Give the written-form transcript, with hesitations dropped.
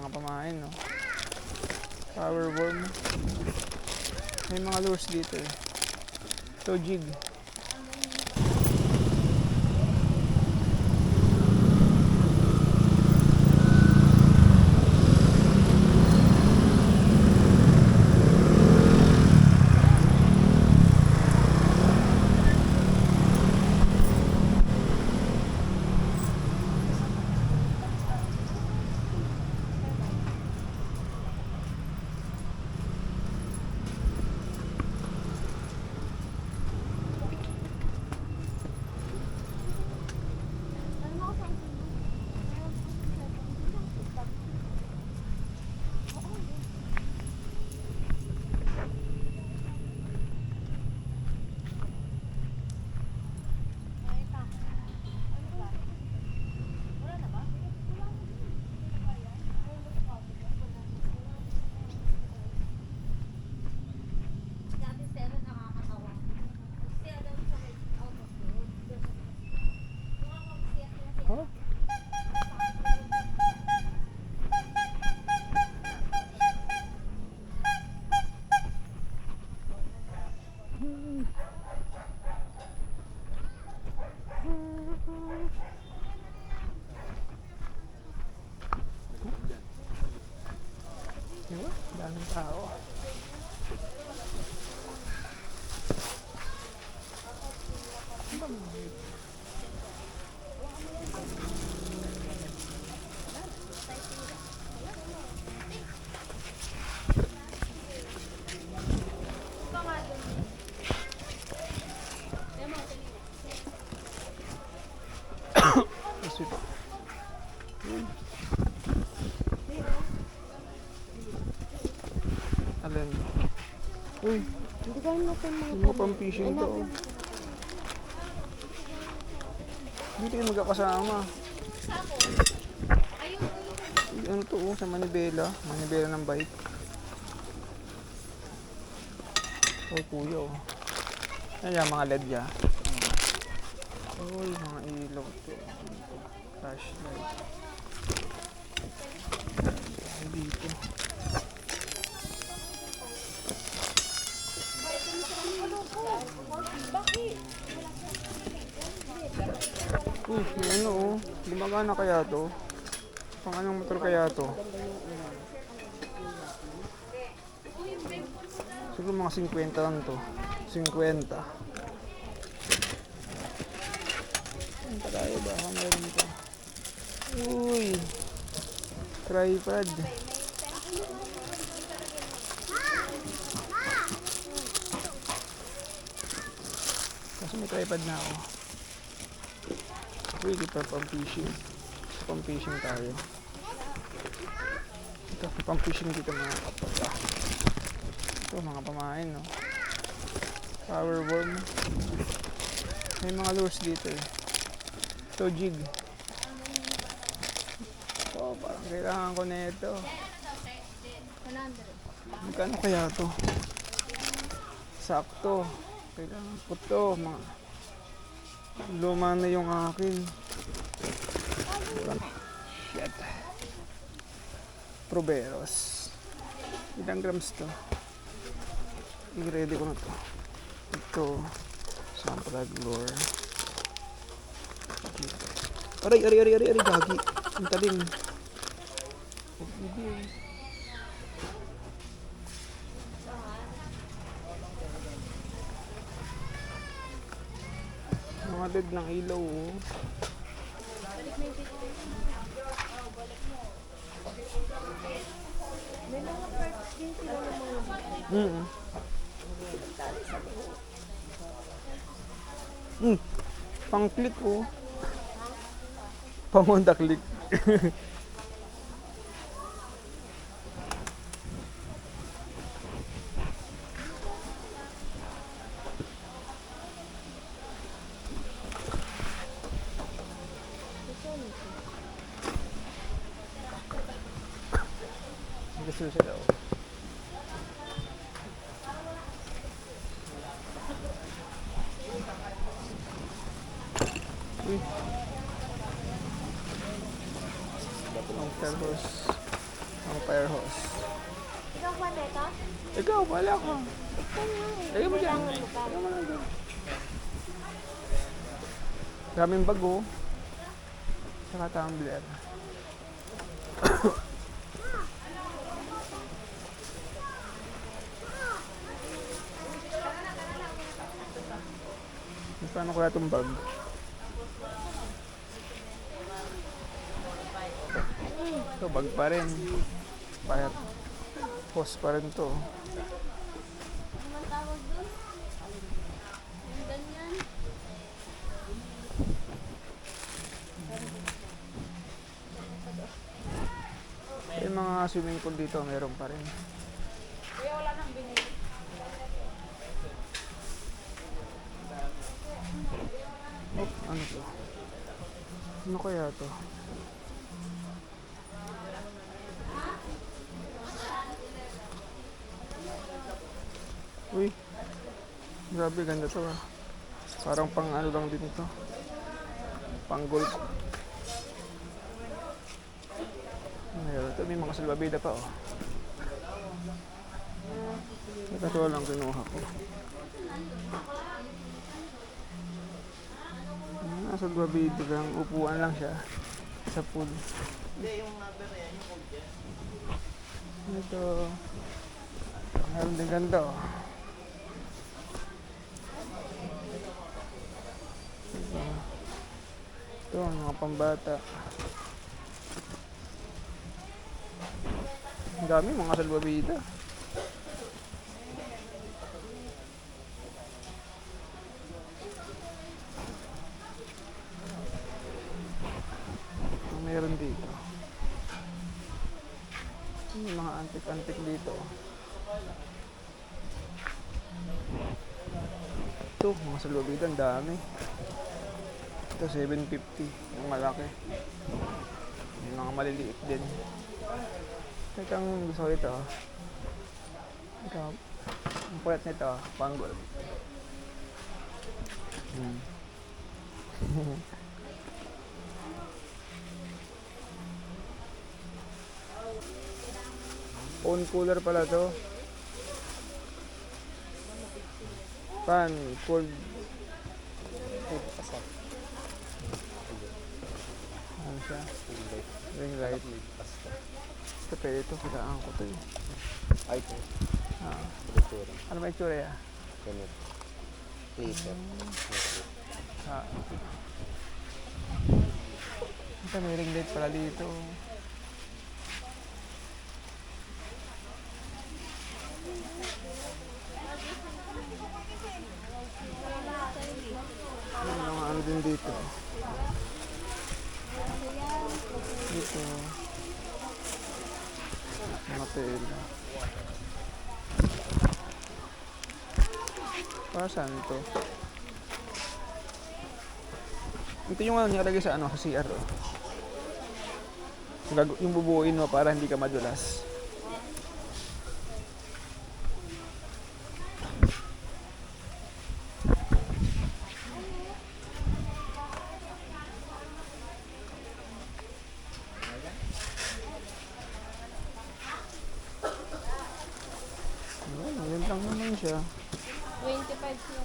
mga pamain, no? Power worm. May mga lures dito eh. Ito jig. Huh? Diba? Daming tao. Alin? Uy, Hindi ka natin hindi mo pang fishing to. Hindi kayo magkakasama. Ano to sa manibela? Manibela ng bike. Oh, kuya oh. Yan yung mga LED ya. Uy, mga ilaw to. Flashlight. Ay, dito. Uy, may ano oh. Gumagana kaya to? Pang anong motor kaya to? Siguro mga 50 lang to. 50. Ang tayo ba? Meron to. Uy! Tripod. Kasi may tripod na ako. Uy, kita pang fishing. Pang fishing tayo. Ito, pang fishing dito mga kapag. Ito, mga pamain, no? Power worm. May mga lures dito eh. Ito, jig. Oh, parang kailangan ko na ito. Magkano kaya to? Sakto. Kailangan ko to. Mga luma na yung akin. Shit. Proberos. Ilang grams to? I-ready ko na to. Ito. Sample lure. Aray, gagi. Ang talim. Mga dead ng ilaw oh. May mga parts din sila ng mga Pang click oh. Pamunta click. Gusto sila oh. Uy. Dapat ang termos. fire hose. Ikaw ba ito? Ikaw, wala ka. Lagay mo dyan. Kailangan mo pa. Lagay mo lang dyan. Daming bago. Saka tumbler. Paano kaya itong bag? Ito, bag pa rin. Fire hose pa rin to. Ano man tawag doon? Yung ganyan. Yung mga swimming pool dito, meron pa rin. Oh, ano to? Ano kaya to? Uy, grabe, ganda to ah. Parang pang ano lang din ito. Pang golf. Meron ito, may mga salbabida pa oh. Ito lang kinuha ko. Salbabida lang, upuan lang siya sa pool. Ito. Meron din ganda oh. Ito, mga pambata. Ang dami mga salbabida. Meron dito. May mga antik-antik dito. Ito, mga salbabida, ang dami. Ito, 750. Yung malaki. Yung mga maliliit din. Ito ang gusto ko ito. Ito, ang pulet nito, panggol. Phone cooler pala to. Pan, cold. Ano siya? Ring light. Ito pwede ito, kailangan ko ito eh. Ay, ito. Ah. Ito. Ano ba itsura ya? Ganito. Laser. Ah. Ito may ring light pala dito. May mga ano din dito. Dito. Mga tela. Para saan ito? Ito yung ano nilalagay sa ano, sa CR. Oh. Yung bubuuin mo para hindi ka madulas. Ayun lang naman siya. 25 siya.